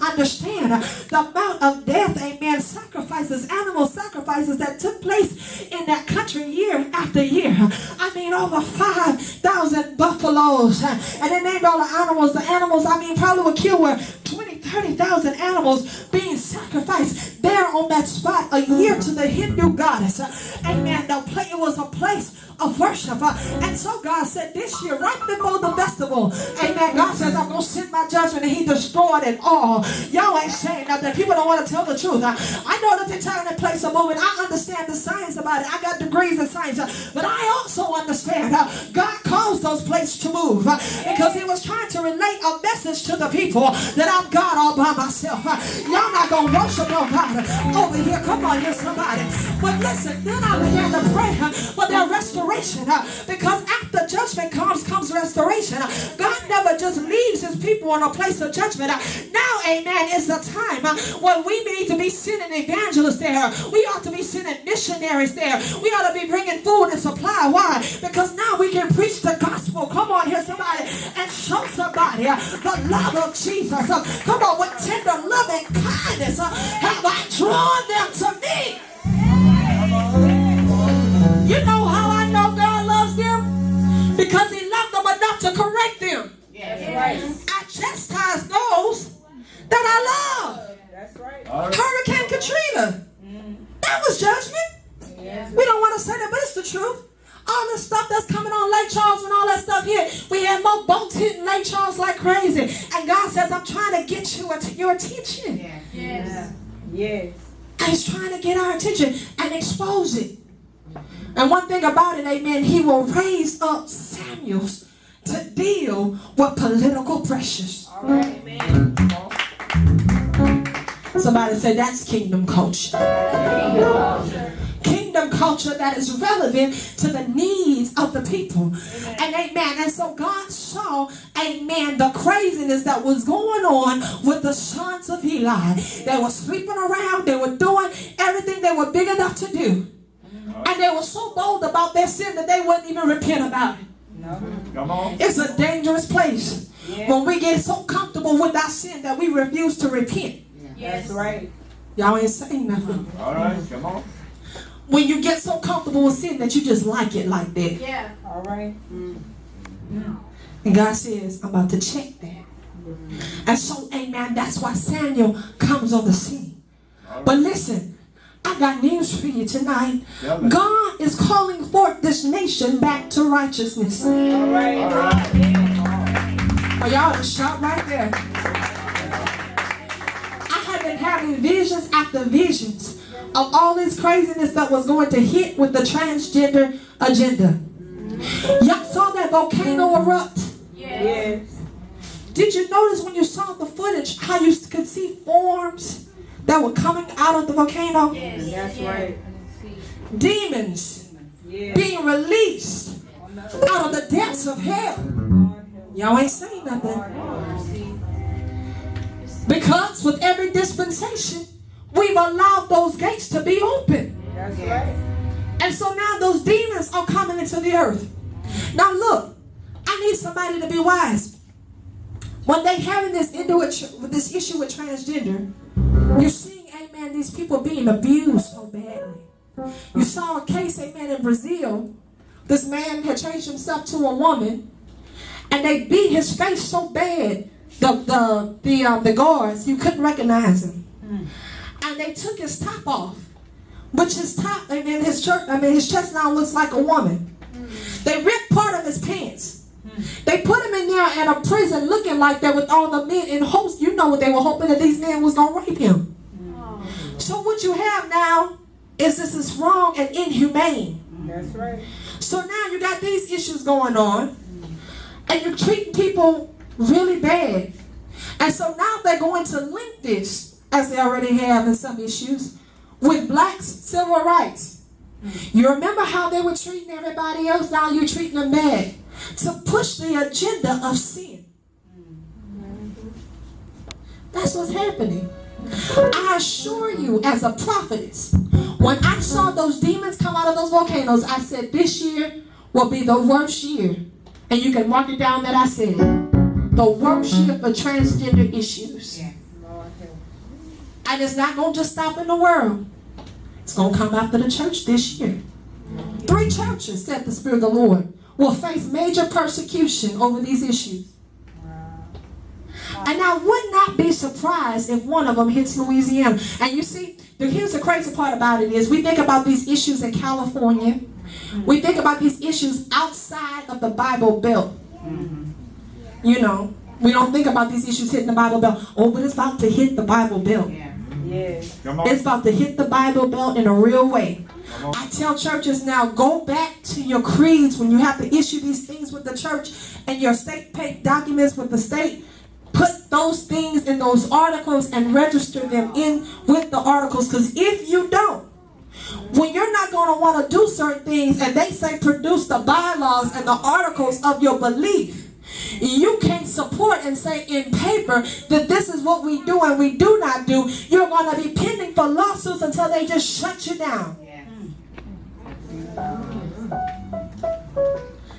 understand the amount of death, amen, sacrifices, animal sacrifices that took place in that country year after year. I mean, over 5,000 buffaloes. And they named all the animals. The animals, I mean, probably would kill 30,000 animals being sacrificed there on that spot a year to the Hindu goddess. Amen. It was a place of worship. And so God said this year, right before the festival, amen, God says, I'm going to send my judgment, and he destroyed it all. Y'all ain't saying nothing. People don't want to tell the truth. I know that the time and place are moving. I understand the science about it. I got degrees in science. But I also understand God caused those places to move because he was trying to relate a message to the people that I'm God all by myself. Y'all not going to worship nobody over here. Come on here, somebody. But listen, then I began to pray for their restoration, because after judgment comes restoration. God never just leaves his people in a place of judgment. Now, amen, is the time when we need to be sending evangelists there. We ought to be sending missionaries there. We ought to be bringing food and supply. Why? Because now we can preach the gospel. Come on here, somebody, and show somebody the love of Jesus. Come on, with tender love and kindness have I drawn them to me. You know how I know God loves them? Because he loved them enough to correct them. Yes, right. I chastise those that I love. That's right. Hurricane Katrina. That was judgment. Yes. We don't want to say that, but it's the truth. All this stuff that's coming on Lake Charles and all that stuff here. We had more boats hitting Lake Charles like crazy. And God says, I'm trying to get your attention. Yes. Yes. Yes. And he's trying to get our attention and expose it. And one thing about it, amen, he will raise up Samuels to deal with political pressures. All right, amen. Somebody say that's kingdom culture. Kingdom culture that is relevant to the needs of the people. Amen. And amen. And so God saw, amen, the craziness that was going on with the sons of Eli. They were sleeping around. They were doing everything they were big enough to do. And they were so bold about their sin that they wouldn't even repent about it. No. Come on. It's a dangerous place when we get so comfortable with our sin that we refuse to repent. Yes. That's right. Y'all ain't saying nothing. All right, come on. When you get so comfortable with sin that you just like it like that. Yeah. All right. And God says, I'm about to check that. And so, amen, that's why Samuel comes on the scene. Right. But listen, I got news for you tonight. God is calling forth this nation back to righteousness. All right. All right. Oh, y'all just shout right there. I have been having visions after visions of all this craziness that was going to hit with the transgender agenda. Y'all saw that volcano erupt? Yes. Did you notice when you saw the footage how you could see forms that were coming out of the volcano? Yes. That's right. Demons being released out of the depths of hell. Y'all ain't saying nothing. Because with every dispensation, we've allowed those gates to be open. That's right. And so now those demons are coming into the earth. Now look, I need somebody to be wise. When they having this issue with transgender, you're seeing, amen, these people being abused so badly. You saw a case, amen, in Brazil. This man had changed himself to a woman, and they beat his face so bad, the guards, you couldn't recognize him. And they took his top off, which his top, amen, his chest now looks like a woman. They ripped part of his pants. They put him in there in a prison looking like that with all the men in hopes, you know what they were hoping, that these men was going to rape him. So what you have now is this is wrong and inhumane. That's right. So now you got these issues going on, and you're treating people really bad. And so now they're going to link this, as they already have in some issues, with blacks' civil rights. You remember how they were treating everybody else? Now you're treating them bad. To push the agenda of sin. That's what's happening. I assure you, as a prophetess, when I saw those demons come out of those volcanoes, I said this year will be the worst year. And you can mark it down that I said it. The worst year for transgender issues. Yes, Lord. And it's not going to just stop in the world. It's going to come after the church this year. 3 churches, said the Spirit of the Lord, will face major persecution over these issues. And I would not be surprised if one of them hits Louisiana. And you see, here's the crazy part about it is we think about these issues in California. We think about these issues outside of the Bible Belt. You know, we don't think about these issues hitting the Bible Belt. Oh, but it's about to hit the Bible Belt. It's about to hit the Bible Belt in a real way. I tell churches now, go back to your creeds when you have to issue these things with the church and your state pay documents with the state. Put those things in those articles and register them in with the articles. Because if you don't, when you're not going to want to do certain things and they say produce the bylaws and the articles of your belief, you can't support and say in paper that this is what we do and we do not do. You're going to be pending for lawsuits until they just shut you down.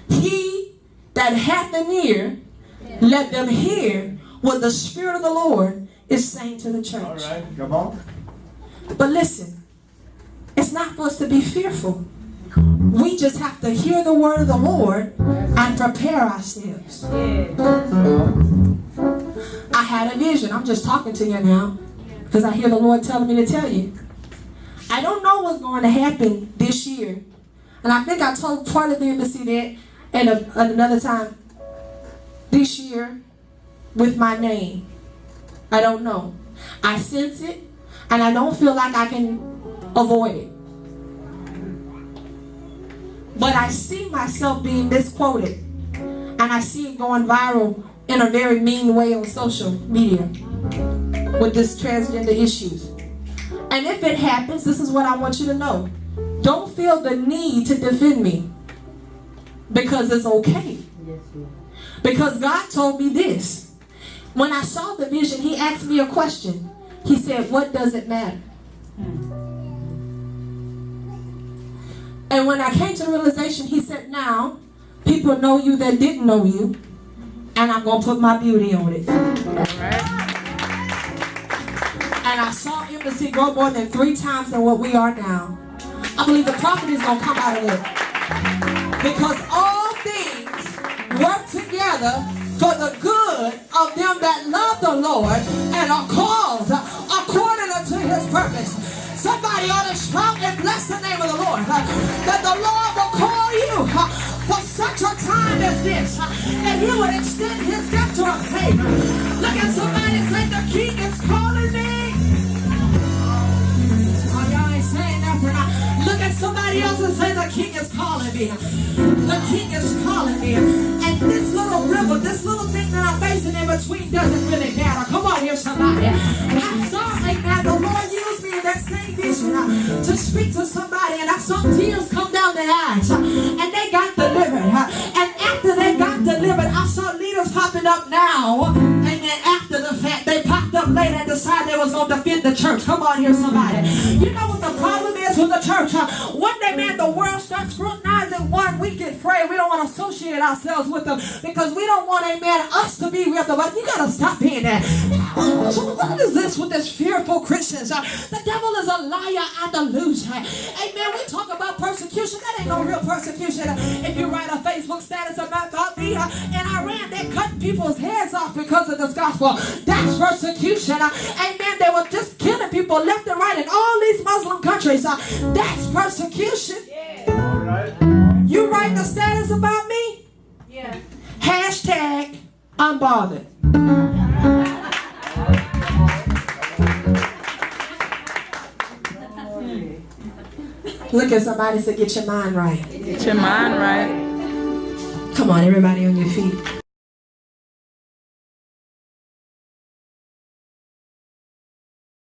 He that hath an ear, let them hear what the Spirit of the Lord is saying to the church. All right, come on. But listen, it's not for us to be fearful. We just have to hear the word of the Lord and prepare ourselves. I had a vision. I'm just talking to you now because I hear the Lord telling me to tell you. I don't know what's going to happen this year. And I think I told part of the embassy that at another time. This year, with my name, I don't know. I sense it, and I don't feel like I can avoid it. But I see myself being misquoted, and I see it going viral in a very mean way on social media with this transgender issues. And if it happens, this is what I want you to know. Don't feel the need to defend me, because it's okay. Because God told me this. When I saw the vision, He asked me a question. He said, what does it matter? And when I came to the realization, He said, now, people know you that didn't know you, and I'm going to put my beauty on it. And I saw embassy grow more than 3 times than what we are now. I believe the prophet is going to come out of it. Because all things work together for the good of them that love the Lord and are called according unto His purpose. Somebody ought to shout and bless the name of the Lord. That the Lord will call you for such a time as this. And He will extend His gift to a favor. Look at somebody and say, the King is calling me. Oh, y'all ain't saying nothing. Look at somebody else and say, the King is calling me. The King is calling me. And this little river, this little thing that I'm facing in between doesn't really matter. Come on here, somebody. I'm sorry, man. The Lord used me in that same vision to speak to somebody, and I saw tears come down their eyes. And they got delivered. And after they got delivered, I saw leaders popping up now. And then after the fact, they popped up later and decided they was going to defend the church. Come on here, somebody. You know what the problem is with the church? One day, man, the world starts scrutinizing one. We get afraid. We don't want to associate ourselves with them because we don't want, amen, us to be with them. But you got to stop being that. What is this with this fearful Christians? The devil is a liar and a loser. Amen. We talk about persecution. That ain't no real persecution. If you write a Facebook status about me in Iran, they cut people's heads off because of this gospel. That's persecution. Amen. They were just killing people left and right in all these Muslim countries. That's persecution. You writing a status about me? Yeah. Hashtag unbothered. Look at somebody and say, get your mind right. Get your mind right. Come on, everybody on your feet.